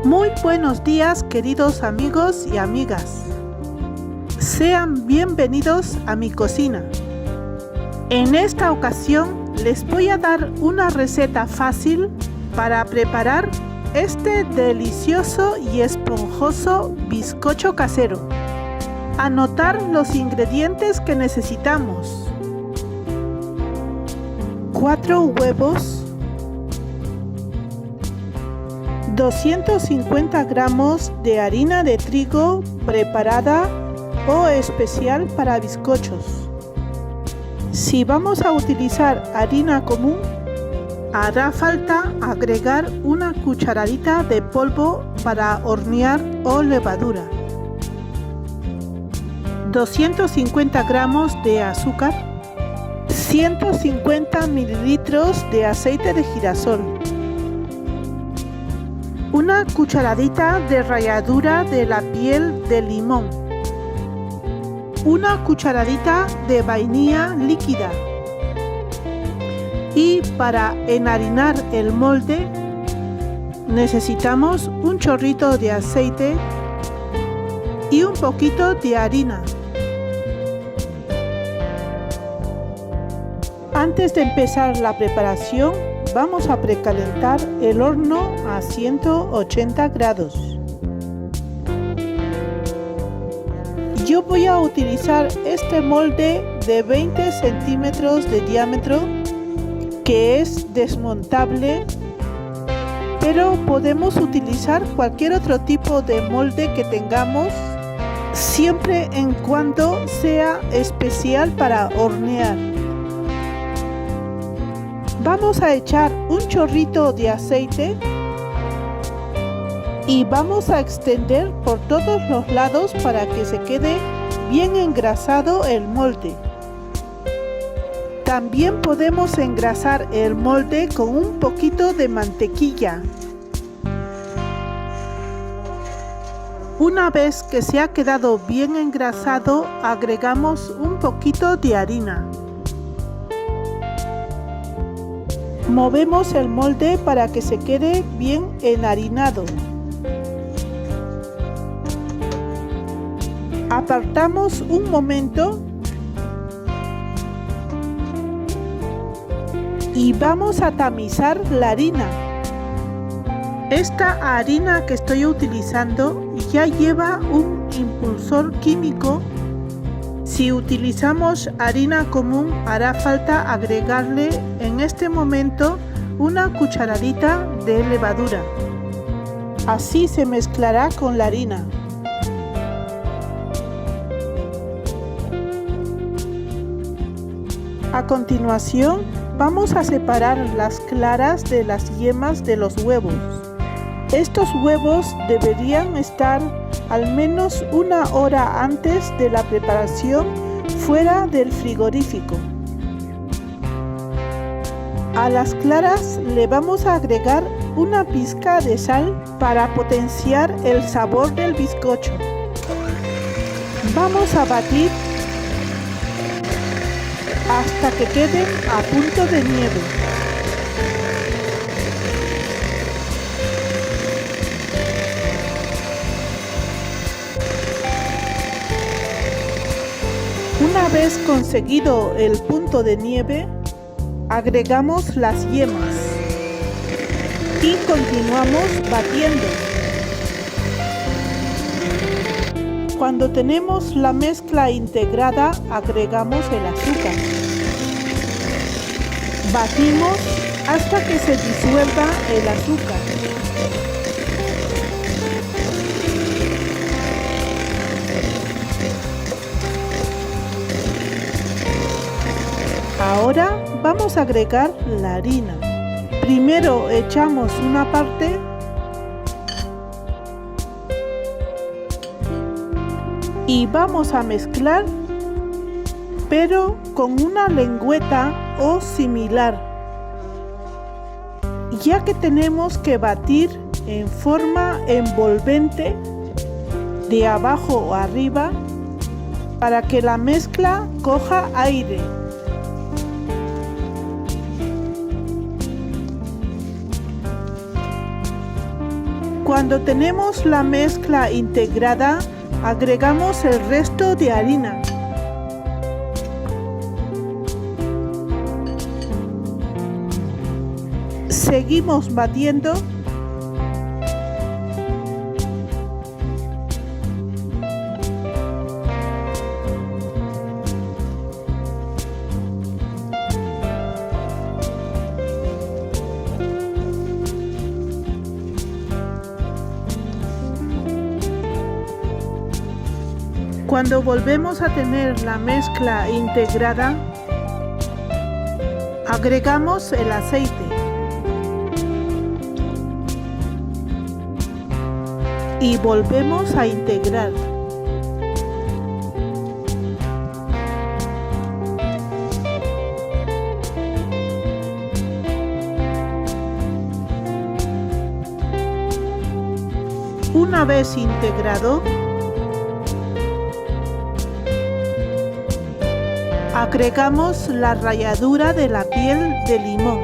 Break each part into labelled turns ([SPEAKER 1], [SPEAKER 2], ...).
[SPEAKER 1] Muy buenos días, queridos amigos y amigas. Sean bienvenidos a mi cocina. En esta ocasión les voy a dar una receta fácil para preparar este delicioso y esponjoso bizcocho casero. Anotar los ingredientes que necesitamos: 4 huevos, 250 gramos de harina de trigo preparada o especial para bizcochos. Si vamos a utilizar harina común, hará falta agregar una cucharadita de polvo para hornear o levadura. 250 gramos de azúcar, 150 mililitros de aceite de girasol, una cucharadita de ralladura de la piel de limón, una cucharadita de vainilla líquida. Y para enharinar el molde necesitamos un chorrito de aceite y un poquito de harina. Antes de empezar la preparación, vamos a precalentar el horno a 180 grados. Yo voy a utilizar este molde de 20 centímetros de diámetro, que es desmontable, pero podemos utilizar cualquier otro tipo de molde que tengamos, siempre en cuando sea especial para hornear. Vamos a echar un chorrito de aceite y vamos a extender por todos los lados para que se quede bien engrasado el molde. También podemos engrasar el molde con un poquito de mantequilla. Una vez que se ha quedado bien engrasado, agregamos un poquito de harina. Movemos el molde para que se quede bien enharinado. Apartamos un momento y vamos a tamizar la harina. Esta harina que estoy utilizando ya lleva un impulsor químico. Si utilizamos harina común, hará falta agregarle en este momento una cucharadita de levadura. Así se mezclará con la harina. A continuación, vamos a separar las claras de las yemas de los huevos. Estos huevos deberían estar al menos 1 hora antes de la preparación fuera del frigorífico. A las claras le vamos a agregar una pizca de sal para potenciar el sabor del bizcocho. Vamos a batir hasta que queden a punto de nieve. Una vez conseguido el punto de nieve, agregamos las yemas y continuamos batiendo. Cuando tenemos la mezcla integrada, agregamos el azúcar. Batimos hasta que se disuelva el azúcar. Ahora vamos a agregar la harina. Primero echamos una parte y vamos a mezclar, pero con una lengüeta o similar, ya que tenemos que batir en forma envolvente de abajo a arriba para que la mezcla coja aire. Cuando tenemos la mezcla integrada, agregamos el resto de harina. Seguimos batiendo. Cuando volvemos a tener la mezcla integrada, agregamos el aceite. Y volvemos a integrar. Una vez integrado, agregamos la ralladura de la piel de limón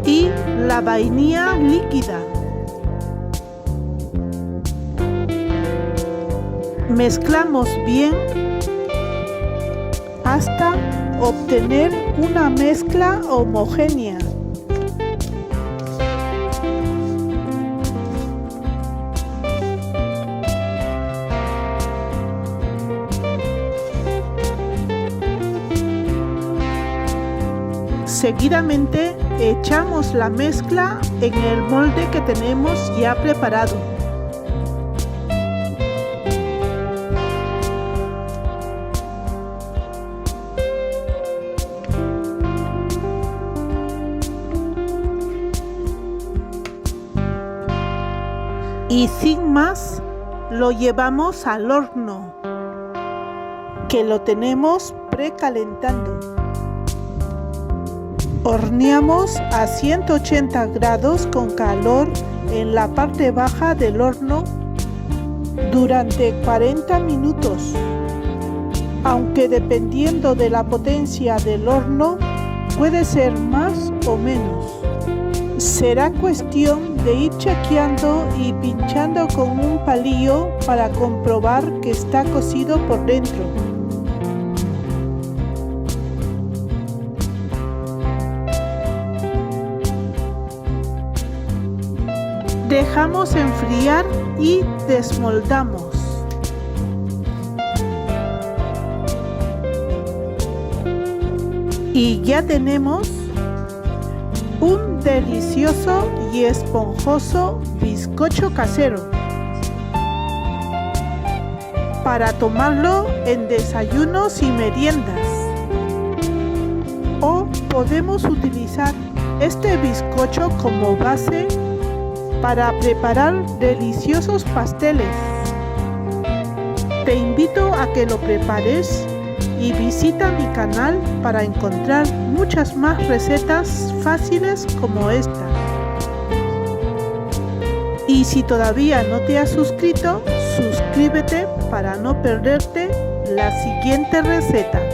[SPEAKER 1] y la vainilla líquida. Mezclamos bien hasta obtener una mezcla homogénea. Seguidamente echamos la mezcla en el molde que tenemos ya preparado. Y sin más, lo llevamos al horno, que lo tenemos precalentando. Horneamos a 180 grados con calor en la parte baja del horno durante 40 minutos, aunque dependiendo de la potencia del horno puede ser más o menos. Será cuestión de ir chequeando y pinchando con un palillo para comprobar que está cocido por dentro. Dejamos enfriar y desmoldamos. Y ya tenemos un delicioso y esponjoso bizcocho casero para tomarlo en desayunos y meriendas. O podemos utilizar este bizcocho como base para preparar deliciosos pasteles. Te invito a que lo prepares y visita mi canal para encontrar muchas más recetas fáciles como esta. Y si todavía no te has suscrito, suscríbete para no perderte la siguiente receta.